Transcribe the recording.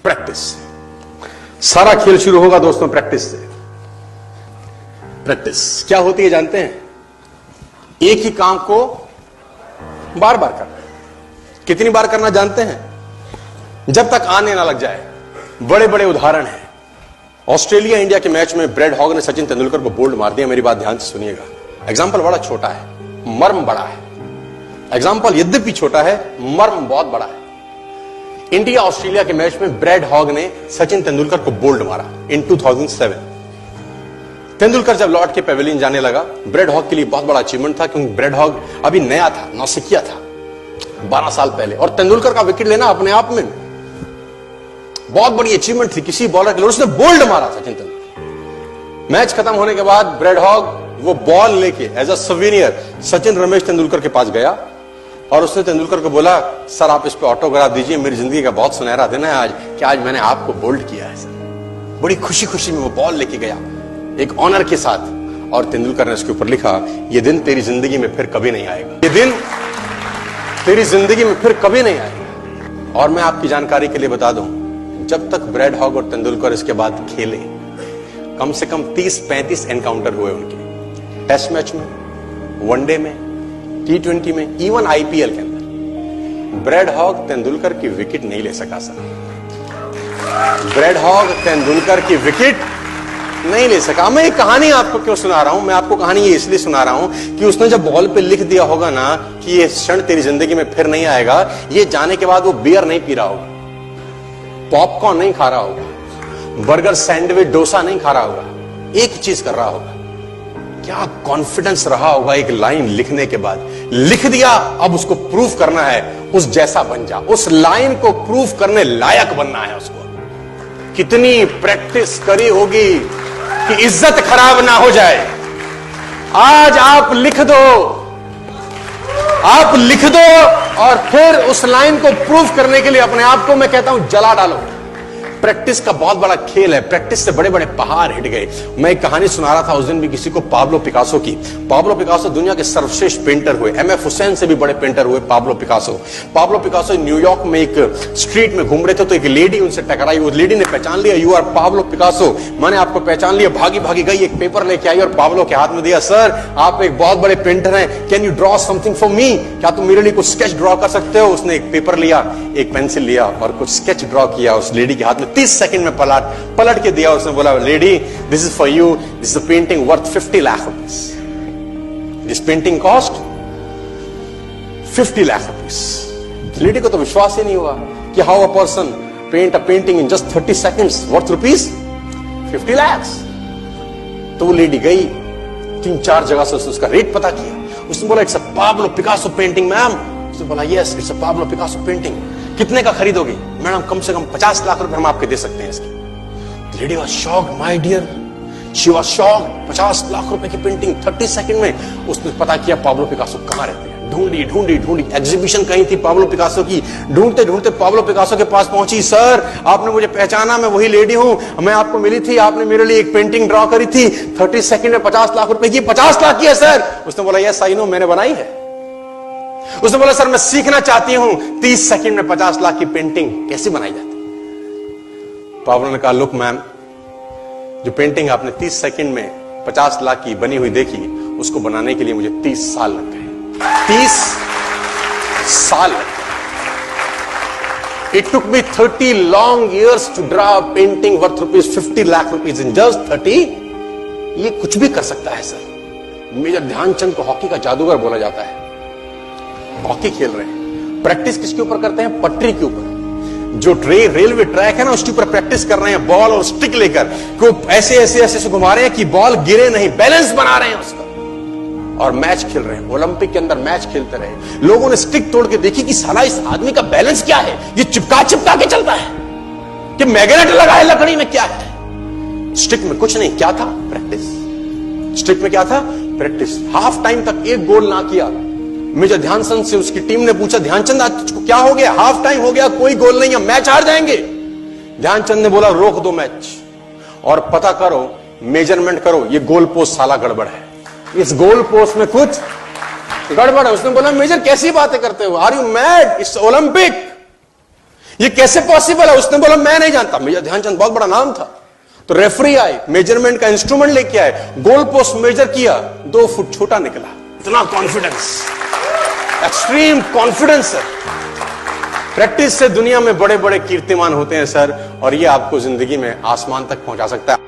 Practice. सारा खेल शुरू होगा दोस्तों प्रैक्टिस से। प्रैक्टिस क्या होती है जानते हैं? एक ही काम को बार बार करना। कितनी बार करना जानते हैं? जब तक आने ना लग जाए। बड़े बड़े उदाहरण हैं। ऑस्ट्रेलिया इंडिया के मैच में ब्रैड हॉग ने सचिन तेंदुलकर को बोल्ड मार दिया। मेरी बात ध्यान से सुनिएगा। एग्जाम्पल बड़ा छोटा है, मर्म बड़ा है। एग्जाम्पल यद्यपि छोटा है, मर्म बहुत बड़ा है। इंडिया ऑस्ट्रेलिया के मैच में ब्रैड हॉग ने सचिन तेंदुलकर को बोल्ड मारा इन 2007। तेंदुलकर जब लौट के पेविलियन जाने लगा, ब्रैड हॉग के लिए बहुत बड़ा अचीवमेंट था, क्योंकि ब्रैड हॉग अभी नया था, नौसिखिया था 12 साल पहले, और तेंदुलकर का विकेट लेना अपने आप में बहुत बड़ी अचीवमेंट थी किसी बॉलर के लिए। उसने बोल्ड मारा सचिन तेंदुलकर। मैच खत्म होने के बाद ब्रैड हॉग वो बॉल लेके as a souvenir Sachin Ramesh Tendulkar के पास गया और उसने तेंदुलकर को बोला, सर आप इस पे ऑटोग्राफ दीजिए, मेरी जिंदगी का बहुत सुनहरा दिन है आज कि आज मैंने आपको बोल्ड किया है सर। बड़ी खुशी खुशी में वो बॉल लेके गया एक ऑनर के साथ, और तेंदुलकर ने उसके ऊपर लिखा, ये दिन तेरी जिंदगी में फिर कभी नहीं आएगा, ये दिन तेरी जिंदगी में फिर कभी नहीं आएगा। और मैं आपकी जानकारी के लिए बता दूं, जब तक ब्रैड हॉग और तेंदुलकर इसके बाद खेले, कम से कम 30-35 एनकाउंटर हुए उनके, टेस्ट मैच में, वनडे में, T20 में, इवन आईपीएल के अंदर। ब्रैड हॉग तेंदुलकर की विकेट नहीं ले सका सर। ब्रैड हॉग तेंदुलकर की विकेट नहीं ले सका। मैं ये कहानी आपको क्यों सुना रहा हूं? मैं आपको कहानी ये इसलिए सुना रहा हूं कि उसने जब बॉल पे लिख दिया होगा ना कि ये क्षण तेरी जिंदगी में फिर नहीं आएगा, ये जाने के बाद वो बियर नहीं पी रहा होगा, पॉपकॉर्न नहीं खा रहा होगा, बर्गर, सैंडविच, डोसा नहीं खा रहा होगा, एक चीज कर रहा होगा। क्या कॉन्फिडेंस रहा होगा एक लाइन लिखने के बाद। लिख दिया, अब उसको प्रूफ करना है, उस जैसा बन जा। उस लाइन को प्रूफ करने लायक बनना है उसको। कितनी प्रैक्टिस करी होगी कि इज्जत खराब ना हो जाए। आज आप लिख दो, आप लिख दो, और फिर उस लाइन को प्रूफ करने के लिए अपने आप को मैं कहता हूं जला डालो। प्रैक्टिस का बहुत बड़ा खेल है। प्रैक्टिस से बड़े बड़े पहाड़ हिट गए। मैं एक कहानी सुना रहा था उस दिन भी किसी को, पाब्लो पिकासो की। पाब्लो पिकासो दुनिया के सर्वश्रेष्ठ पेंटर हुए, एमएफ हुसैन से भी बड़े पेंटर हुए Pablo Picasso. Pablo Picasso New York में एक स्ट्रीट में घूम रहे थे, तो एक लेडी उनसे टकराई। उस लेडी ने पहचान लिया, यू आर पाब्लो पिकासो, मैंने आपको पहचान लिया। भागी भागी गई, एक पेपर लेके आई और पाब्लो के हाथ में दिया, सर आप एक बहुत बड़े पेंटर हैं, can you draw something for me? क्या तुम मेरे लिए कुछ स्केच ड्रॉ कर सकते हो? उसने एक पेपर लिया, एक पेंसिल लिया और कुछ स्केच ड्रॉ किया उस लेडी के हाथ में। 30 सेकंड में पलट के दिया। उसने बोला, lady this is for you, this is a painting worth 50 lakh rupees. This painting cost 50 lakh rupees. Lady को तो विश्वास ही नहीं हुआ कि how a person paint a painting in just 30 seconds worth rupees 50 lakh. तो वो लेडी गई, 3-4 जगह से उसका रेट पता किया। उसने बोला, it's a Pablo Picasso painting ma'am. उसने बोला, yes it's a Pablo Picasso painting. कितने का खरीदोगी? मैडम कम से कम 50 लाख रुपए हम आपके दे सकते हैं इसकी। Lady was shocked, my dear, she was shocked. 50 lakh रुपए की पेंटिंग 30 सेकंड में। उसने पता किया पाब्लो पिकासो कहां रहते हैं। ढूंढी ढूंढी ढूंढी, एग्जीबिशन कहीं थी पाब्लो पिकासो की। ढूंढते ढूंढते पाब्लो पिकासो के पास पहुंची। सर आपने मुझे पहचाना, मैं वही लेडी हूं, मैं आपको मिली थी, आपने मेरे लिए एक पेंटिंग ड्रॉ करी थी 30 सेकंड में 50 लाख रुपए की। 50 लाख की है सर? उसने बोला, यस आई नो, मैंने बनाई है। उसने बोला, सर मैं सीखना चाहती हूं 30 सेकंड में 50 लाख की पेंटिंग कैसे बनाई जाती। पाब्लो ने कहा, लुक मैम, जो पेंटिंग आपने 30 सेकंड में 50 लाख की बनी हुई देखी, उसको बनाने के लिए मुझे 30 साल लग गए। 30 साल लग गए। It took me 30 long years to draw a painting worth rupees 50 lakh rupees in just 30। ये कुछ भी कर सकता है सर। मेजर ध्यानचंद को हॉकी का जादूगर बोला जाता है। हॉकी खेल रहे हैं, प्रैक्टिस किसके ऊपर करते हैं? पटरी के ऊपर। जो रेलवे ट्रैक है ना, उसके ऊपर प्रैक्टिस कर रहे हैं, बॉल और स्टिक लेकर को ऐसे ऐसे ऐसे से घुमा रहे हैं कि बॉल गिरे नहीं, बैलेंस बना रहे हैं उसका, और मैच खेल रहे हैं। ओलंपिक के अंदर मैच खेलते रहे। लोगों ने स्टिक तोड़ के देखी कि साला इस आदमी का बैलेंस क्या है, ये चिपका चिपका के चलता है कि मैग्नेट लगा है लकड़ी में, क्या है? स्टिक में कुछ नहीं, क्या था? प्रैक्टिस। स्टिक में क्या था? प्रैक्टिस। हाफ टाइम तक एक गोल ना किया। मेजर ध्यानचंद से उसकी टीम ने पूछा, ध्यानचंद आज तुझको क्या हो गया? हाफ टाइम हो गया, कोई गोल नहीं है, मैच हार जाएंगे। ध्यानचंद ने बोला, रोक दो मैच और पता करो, मेजरमेंट करो, ये गोल पोस्ट साला गड़बड़ है, इस गोल पोस्ट में कुछ गड़बड़ है। उसने बोला, मेजर कैसी बातें करते हो? Are you mad? It's Olympic, ये कैसे पॉसिबल है? उसने बोला मैं नहीं जानता। मेजर ध्यानचंद बहुत बड़ा नाम था। तो रेफरी आए, मेजरमेंट का इंस्ट्रूमेंट लेके आए, गोल पोस्ट मेजर किया, 2 फुट छोटा निकला। इतना confidence, extreme confidence sir. Practice से दुनिया में बड़े बड़े कीर्तिमान होते हैं सर, और ये आपको जिंदगी में आसमान तक पहुंचा सकता है।